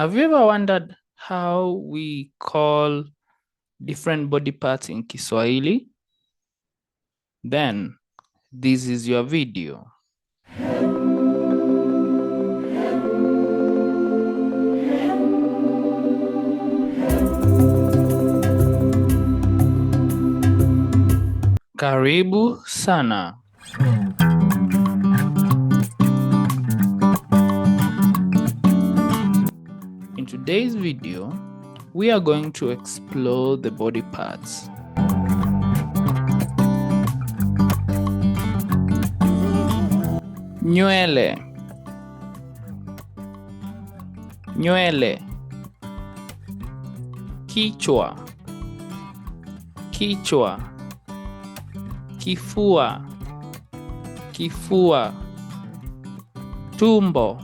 Have you ever wondered how we call different body parts in Kiswahili? Then this is your video. Karibu sana. In today's video, we are going to explore the body parts. Nywele, nywele. Kichwa, kichwa. Kifua, kifua. Tumbo,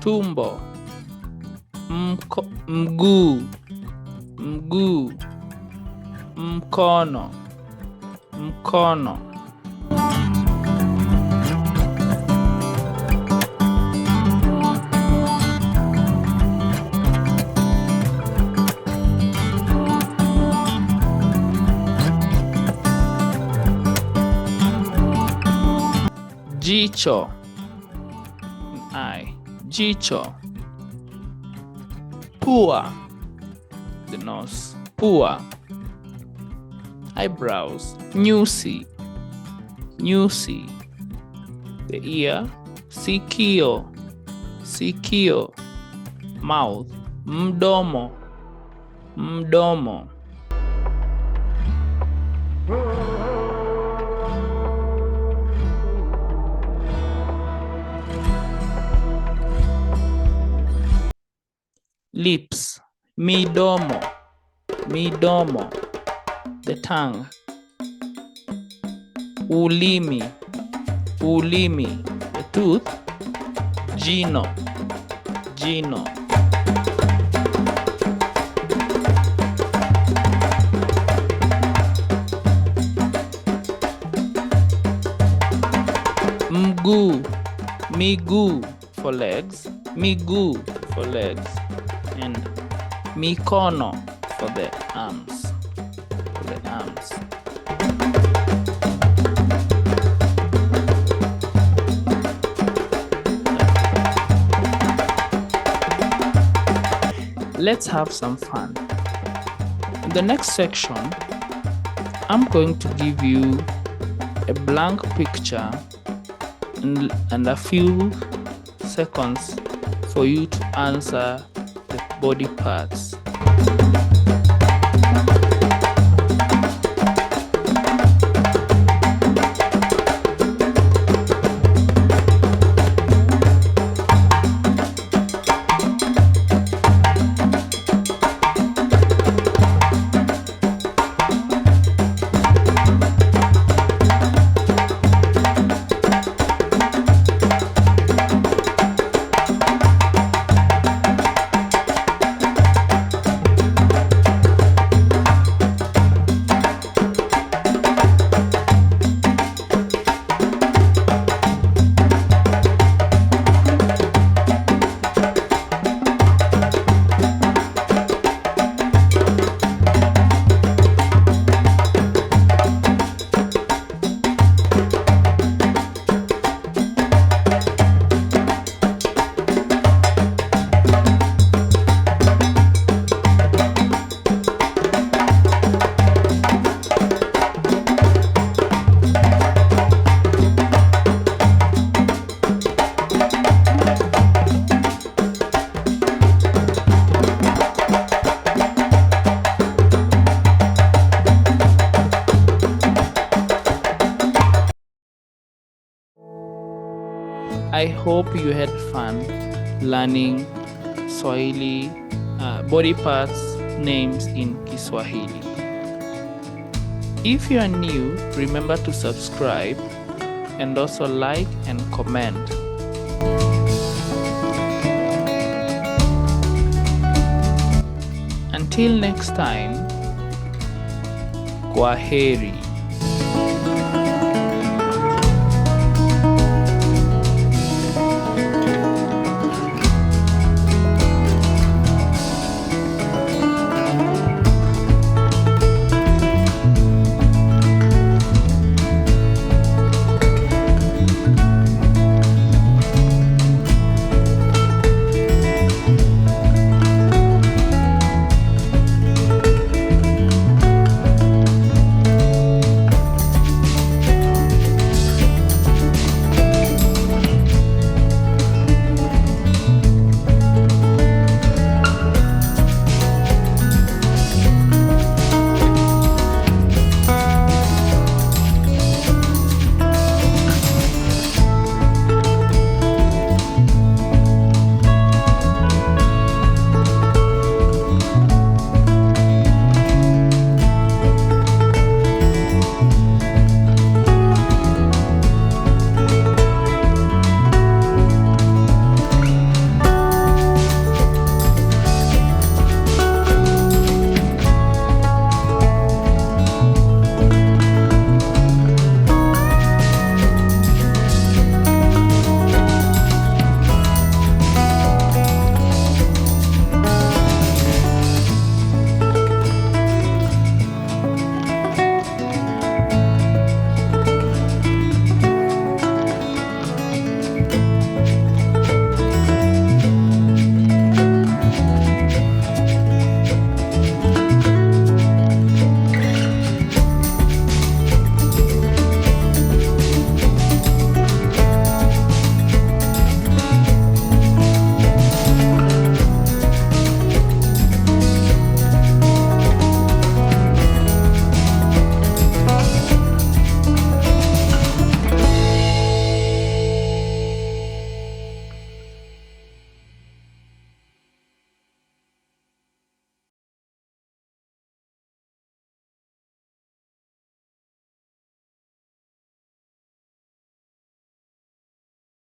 tumbo. Mguu, mguu. Mkono, mkono. Jicho, eye, jicho. Pua, the nose, pua. Eyebrows, nyusi, nyusi. The ear, sikio, sikio. Mouth, mdomo, mdomo. Lips, midomo, midomo. The tongue, ulimi, ulimi. The tooth, jino, jino. Mguu, miguu for legs, miguu for legs. And mikono for the arms, for the arms. Let's have some fun. In the next section, I'm going to give you a blank picture and a few seconds for you to answer the body parts. I hope you had fun learning Swahili body parts names in Kiswahili. If you are new, remember to subscribe and also like and comment. Until next time, kwaheri.